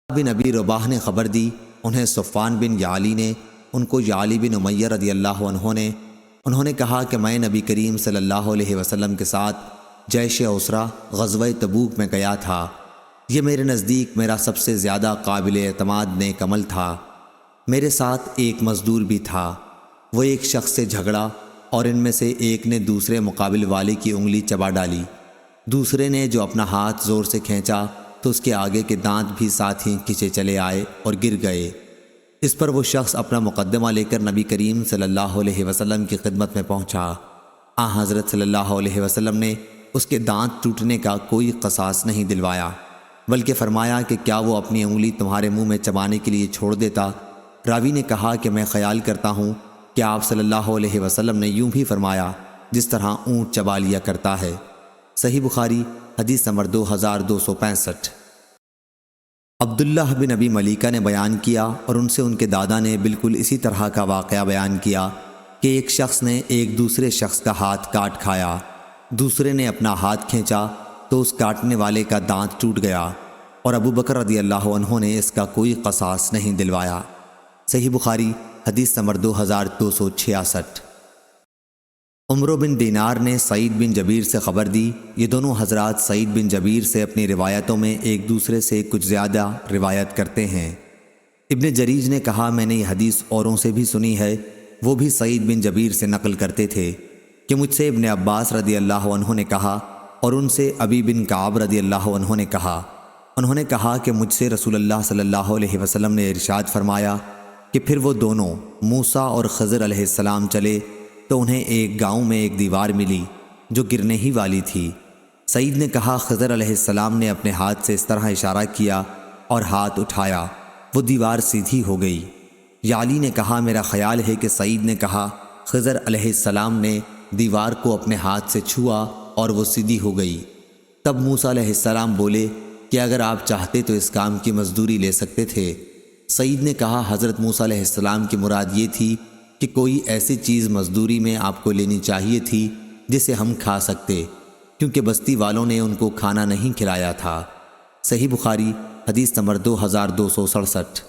بن ابی رباح نے خبر دی، انہیں صفوان بن یعلی نے، ان کو یعلی بن امیہ رضی اللہ عنہ نے، انہوں نے کہا کہ میں نبی کریم صلی اللہ علیہ وسلم کے ساتھ جیش اسرا غزوہ تبوک میں گیا تھا۔ یہ میرے نزدیک میرا سب سے زیادہ قابل اعتماد نیک عمل تھا۔ میرے ساتھ ایک مزدور بھی تھا۔ وہ ایک شخص سے جھگڑا اور ان میں سے ایک نے دوسرے مقابل والے کی انگلی چبا ڈالی۔ دوسرے نے جو اپنا ہاتھ زور سے کھینچا تو اس کے آگے کے دانت بھی ساتھ ہی کھنچے چلے آئے اور گر گئے۔ اس پر وہ شخص اپنا مقدمہ لے کر نبی کریم صلی اللہ علیہ وسلم کی خدمت میں پہنچا۔ حضرت صلی اللہ علیہ وسلم نے اس کے دانت ٹوٹنے کا کوئی قصاص نہیں دلوایا، بلکہ فرمایا کہ کیا وہ اپنی انگلی تمہارے منہ میں چبانے کے لیے چھوڑ دیتا؟ راوی نے کہا کہ میں خیال کرتا ہوں کہ آپ صلی اللہ علیہ وسلم نے یوں بھی فرمایا جس طرح اونٹ چبا لیا کرتا ہے۔ صحیح بخاری حدیث نمبر 2265۔ عبداللہ بن ابی ملیکہ نے بیان کیا اور ان سے ان کے دادا نے بالکل اسی طرح کا واقعہ بیان کیا کہ ایک شخص نے ایک دوسرے شخص کا ہاتھ کاٹ کھایا۔ دوسرے نے اپنا ہاتھ کھینچا تو اس کاٹنے والے کا دانت ٹوٹ گیا اور ابو بکر رضی اللہ عنہ نے اس کا کوئی قصاص نہیں دلوایا۔ صحیح بخاری حدیث نمبر 2266۔ عمرو بن دینار نے سعید بن جبیر سے خبر دی۔ یہ دونوں حضرات سعید بن جبیر سے اپنی روایتوں میں ایک دوسرے سے کچھ زیادہ روایت کرتے ہیں۔ ابن جریج نے کہا میں نے یہ حدیث اوروں سے بھی سنی ہے، وہ بھی سعید بن جبیر سے نقل کرتے تھے کہ مجھ سے ابن عباس رضی اللہ عنہ نے کہا اور ان سے ابی بن کعب رضی اللہ عنہ نے کہا۔ انہوں نے کہا کہ مجھ سے رسول اللہ صلی اللہ علیہ وسلم نے ارشاد فرمایا کہ پھر وہ دونوں موسیٰ اور خضر علیہ السلام چلے تو انہیں ایک گاؤں میں ایک دیوار ملی جو گرنے ہی والی تھی۔ سعید نے کہا خضر علیہ السلام نے اپنے ہاتھ سے اس طرح اشارہ کیا اور ہاتھ اٹھایا، وہ دیوار سیدھی ہو گئی۔ یعلی نے کہا میرا خیال ہے کہ سعید نے کہا خضر علیہ السلام نے دیوار کو اپنے ہاتھ سے چھوا اور وہ سیدھی ہو گئی۔ تب موسیٰ علیہ السلام بولے کہ اگر آپ چاہتے تو اس کام کی مزدوری لے سکتے تھے۔ سعید نے کہا حضرت موسیٰ علیہ السلام کی مراد یہ تھی کہ کوئی ایسی چیز مزدوری میں آپ کو لینی چاہیے تھی جسے ہم کھا سکتے، کیونکہ بستی والوں نے ان کو کھانا نہیں کھلایا تھا۔ صحیح بخاری حدیث نمبر 2267۔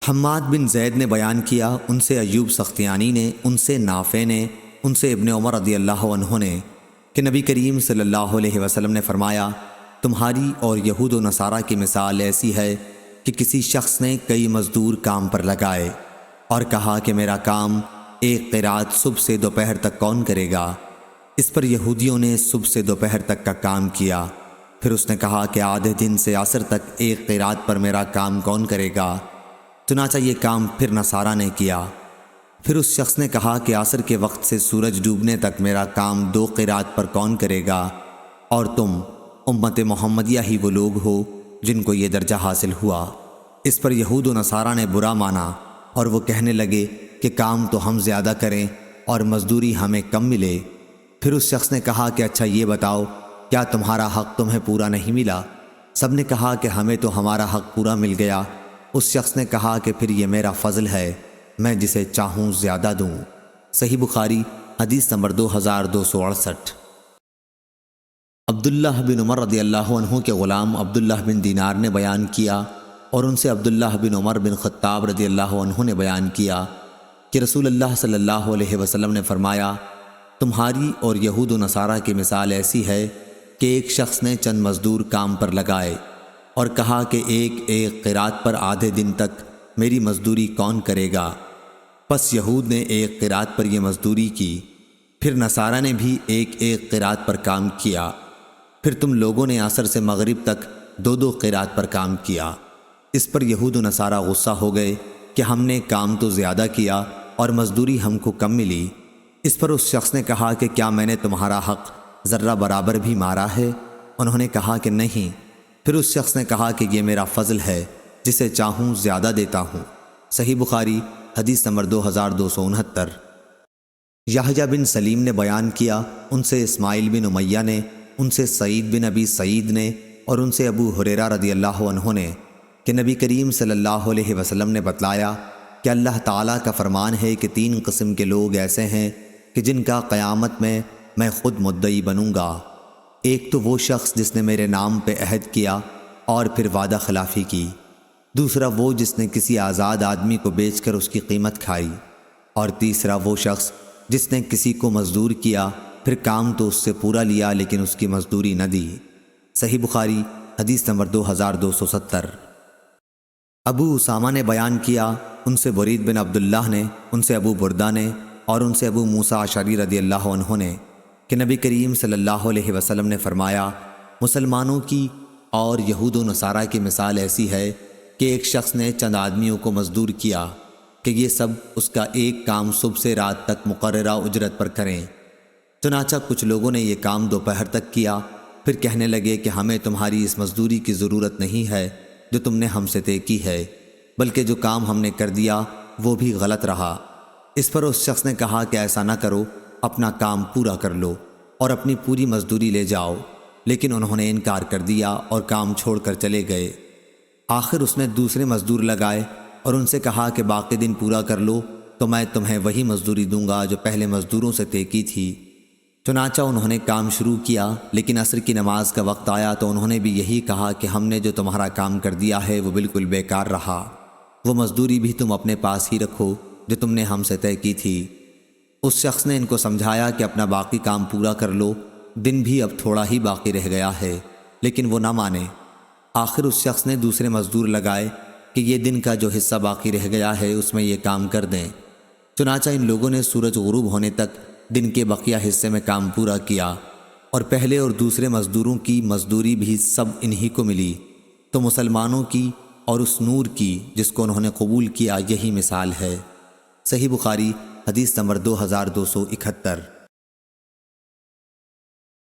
حماد بن زید نے بیان کیا، ان سے ایوب سختیانی نے، ان سے نافع نے، ان سے ابن عمر رضی اللہ عنہ نے کہ نبی کریم صلی اللہ علیہ وسلم نے فرمایا تمہاری اور یہود و نصارہ کی مثال ایسی ہے کہ کسی شخص نے کئی مزدور کام پر لگائے اور کہا کہ میرا کام ایک قرات صبح سے دوپہر تک کون کرے گا؟ اس پر یہودیوں نے صبح سے دوپہر تک کا کام کیا۔ پھر اس نے کہا کہ آدھے دن سے عصر تک ایک قرات پر میرا کام کون کرے گا؟ چنانچہ یہ کام پھر نصارہ نے کیا۔ پھر اس شخص نے کہا کہ عصر کے وقت سے سورج ڈوبنے تک میرا کام 2 قرات پر کون کرے گا؟ اور تم امت محمدیہ ہی وہ لوگ ہو جن کو یہ درجہ حاصل ہوا۔ اس پر یہود و نصارہ نے برا مانا اور وہ کہنے لگے کہ کام تو ہم زیادہ کریں اور مزدوری ہمیں کم ملے۔ پھر اس شخص نے کہا کہ اچھا یہ بتاؤ کیا تمہارا حق تمہیں پورا نہیں ملا؟ سب نے کہا کہ ہمیں تو ہمارا حق پورا مل گیا۔ اس شخص نے کہا کہ پھر یہ میرا فضل ہے، میں جسے چاہوں زیادہ دوں۔ صحیح بخاری حدیث نمبر 2268۔ عبداللہ بن عمر رضی اللہ عنہ کے غلام عبداللہ بن دینار نے بیان کیا اور ان سے عبداللہ بن عمر بن خطاب رضی اللہ عنہ نے بیان کیا کہ رسول اللہ صلی اللہ علیہ وسلم نے فرمایا تمہاری اور یہود و نصارہ کی مثال ایسی ہے کہ ایک شخص نے چند مزدور کام پر لگائے اور کہا کہ ایک ایک قرات پر آدھے دن تک میری مزدوری کون کرے گا؟ پس یہود نے ایک قرات پر یہ مزدوری کی، پھر نصارہ نے بھی ایک ایک قرات پر کام کیا، پھر تم لوگوں نے عصر سے مغرب تک 2 قرات پر کام کیا۔ اس پر یہود و نصارہ غصہ ہو گئے کہ ہم نے کام تو زیادہ کیا اور مزدوری ہم کو کم ملی۔ اس پر اس شخص نے کہا کہ کیا میں نے تمہارا حق ذرہ برابر بھی مارا ہے؟ انہوں نے کہا کہ نہیں۔ پھر اس شخص نے کہا کہ یہ میرا فضل ہے، جسے چاہوں زیادہ دیتا ہوں۔ صحیح بخاری حدیث نمبر 2269۔ یحییٰ بن سلیم نے بیان کیا، ان سے اسماعیل بن امیہ نے، ان سے سعید بن ابی سعید نے اور ان سے ابو ہریرہ رضی اللہ عنہ نے کہ نبی کریم صلی اللہ علیہ وسلم نے بتلایا کہ اللہ تعالیٰ کا فرمان ہے کہ 3 قسم کے لوگ ایسے ہیں کہ جن کا قیامت میں خود مدعی بنوں گا۔ ایک تو وہ شخص جس نے میرے نام پہ عہد کیا اور پھر وعدہ خلافی کی۔ دوسرا وہ جس نے کسی آزاد آدمی کو بیچ کر اس کی قیمت کھائی، اور تیسرا وہ شخص جس نے کسی کو مزدور کیا، پھر کام تو اس سے پورا لیا لیکن اس کی مزدوری نہ دی۔ صحیح بخاری حدیث نمبر 2270۔ ابو اسامہ نے بیان کیا، ان سے برید بن عبداللہ نے، ان سے ابو بردہ نے، اور ان سے ابو موسیٰ اشعری رضی اللہ عنہ نے کہ نبی کریم صلی اللہ علیہ وسلم نے فرمایا، مسلمانوں کی اور یہود و نصارہ کی مثال ایسی ہے کہ ایک شخص نے چند آدمیوں کو مزدور کیا کہ یہ سب اس کا ایک کام صبح سے رات تک مقررہ اجرت پر کریں۔ چنانچہ کچھ لوگوں نے یہ کام دوپہر تک کیا، پھر کہنے لگے کہ ہمیں تمہاری اس مزدوری کی ضرورت نہیں ہے جو تم نے ہم سے طے کی ہے، بلکہ جو کام ہم نے کر دیا وہ بھی غلط رہا۔ اس پر اس شخص نے کہا کہ ایسا نہ کرو، اپنا کام پورا کر لو اور اپنی پوری مزدوری لے جاؤ، لیکن انہوں نے انکار کر دیا اور کام چھوڑ کر چلے گئے۔ آخر اس نے دوسرے مزدور لگائے اور ان سے کہا کہ باقی دن پورا کر لو تو میں تمہیں وہی مزدوری دوں گا جو پہلے مزدوروں سے طے کی تھی۔ چنانچہ انہوں نے کام شروع کیا، لیکن عصر کی نماز کا وقت آیا تو انہوں نے بھی یہی کہا کہ ہم نے جو تمہارا کام کر دیا ہے وہ بالکل بیکار رہا، وہ مزدوری بھی تم اپنے پاس ہی رکھو جو تم نے ہم سے طے کی تھی۔ اس شخص نے ان کو سمجھایا کہ اپنا باقی کام پورا کر لو، دن بھی اب تھوڑا ہی باقی رہ گیا ہے، لیکن وہ نہ مانے۔ آخر اس شخص نے دوسرے مزدور لگائے کہ یہ دن کا جو حصہ باقی رہ گیا ہے اس میں یہ کام کر دیں۔ چنانچہ ان لوگوں نے سورج غروب ہونے تک دن کے بقیہ حصے میں کام پورا کیا، اور پہلے اور دوسرے مزدوروں کی مزدوری بھی سب انہی کو ملی۔ تو مسلمانوں کی اور اس نور کی جس کو انہوں نے قبول کیا یہی مثال ہے۔ صحیح بخاری حدیث نمبر 2271۔